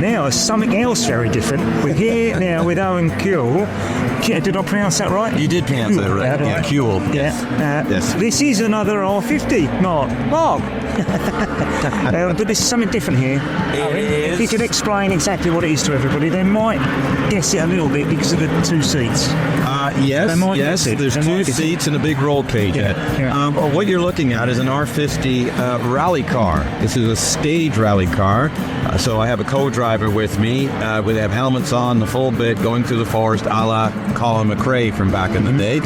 Now, there's something else very different. We're here now with Owen Cule. Did I pronounce that right? You did pronounce that right. Yeah, Cule. Yes. Yes. This is another R50, Mark. But there's something different here. If you could explain exactly what it is to everybody, they might guess it a little bit because of the two seats. Yes. There's two seats and a big roll cage. What you're looking at is an R50 rally car. This is a stage rally car. So I have a co-driver with me. We have helmets on, the full bit, going through the forest, a la Colin McRae from back in the day.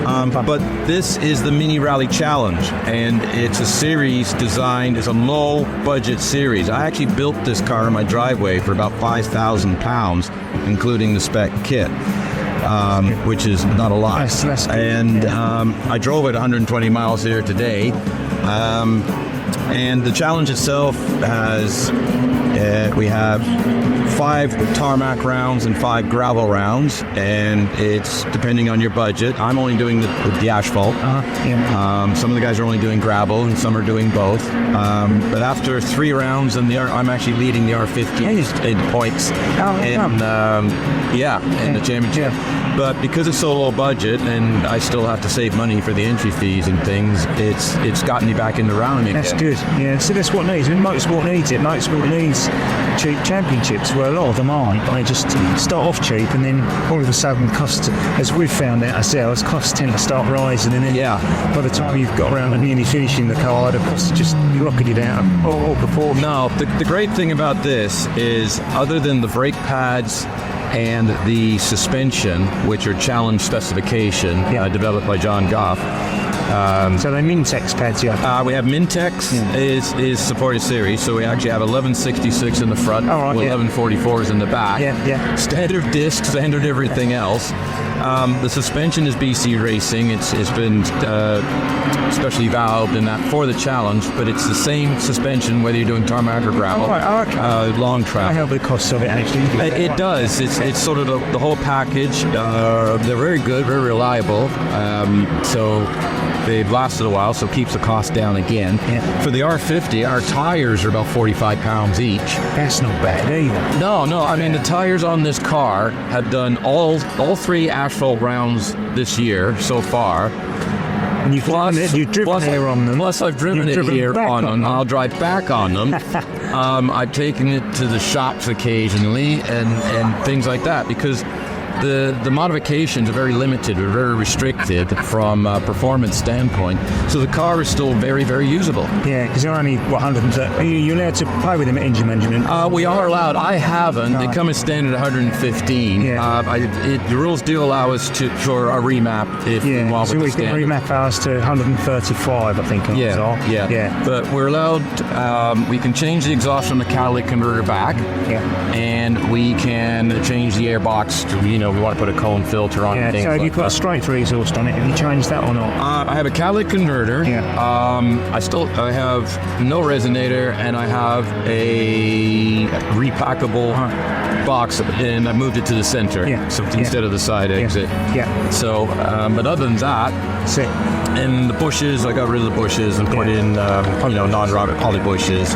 But this is the Mini Rally Challenge, and it's a series designed as a low-budget series. I actually built this car in my driveway for about £5,000, including the spec kit. Which is not a lot. That's good. And I drove it 120 miles here today. And the challenge itself has, we have 5 tarmac rounds and 5 gravel rounds, and it's depending on your budget. I'm only doing the asphalt. Some of the guys are only doing gravel, and some are doing both. But after 3 rounds, I'm actually leading the R50 in points in the championship. But because it's so low budget, and I still have to save money for the entry fees and things, it's gotten me back into rallying again. That's good. Yeah, so that's what it needs. I mean, motorsport needs it. Motorsport needs cheap championships, where a lot of them aren't. They just start off cheap, and then all of a sudden costs, as we've found out ourselves, costs tend to start rising, and then by the time you've got around to nearly finishing the car, the costs just rocketed out of all proportion. No, the great thing about this is, other than the brake pads and the suspension, which are challenge specification, developed by John Goff. So they're Mintex pads, we have Mintex is supported series, so we actually have 1166 in the front, 1144s in the back. Standard disc, standard everything else. The suspension is BC Racing. It's been specially valved in that for the challenge, but it's the same suspension whether you're doing tarmac or gravel. Long track. I help the costs of it actually. It does. It's sort of the whole package. They're very good, very reliable. So they've lasted a while, so it keeps the cost down again. For the R50, our tires are about 45 pounds each. That's not bad either. No. I mean, the tires on this car have done all 3 asphalt rounds this year so far. And you've driven here on them. Plus, I've driven it here on them. I'll drive back on them. I've taken it to the shops occasionally and things like that, because the modifications are very limited, or very restricted from a performance standpoint. So the car is still very, very usable. Yeah, because they're only 130. Are you allowed to play with them at engine management? We are allowed. I haven't. They come as standard 115. The rules do allow us for a remap if we want. So we can remap ours to 135, I think. But we're allowed. We can change the exhaust from the catalytic converter back. And we can change the airbox to, we want to put a cone filter on. So have you put a straight-through exhaust on it? Have you changed that or not? I have a catalytic converter. I have no resonator, and I have a repackable box, and I moved it to the center. So instead of the side exit. So, but other than that, and the bushes, I got rid of the bushes and put in, non-rubber poly bushes.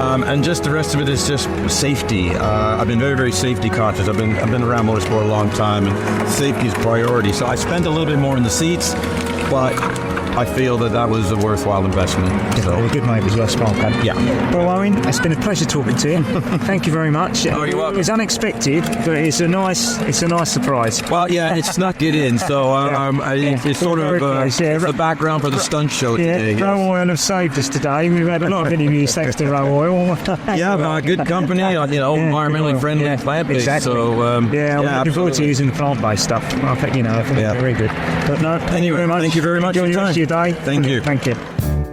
And just the rest of it is just safety. I've been very, very safety conscious. I've been around motorsport a long time, and safety is priority. So I spent a little bit more in the seats, but I feel that was a worthwhile investment. So good mate as well, smart pad. Well, Owen, it's been a pleasure talking to you. Thank you very much. Oh, you're welcome. It's unexpected, but it's a nice surprise. Well, it's snuck it in, so it's sort of the background for the stunt show today. Row Oil have saved us today. We've had a lot of interviews thanks to Row Oil. Good company, environmentally friendly, plant-based. Exactly. So I'm looking forward to using the plant-based stuff. I think it's very good. But no, anyway, thank you very much for your time. Your day. Thank you. Thank you.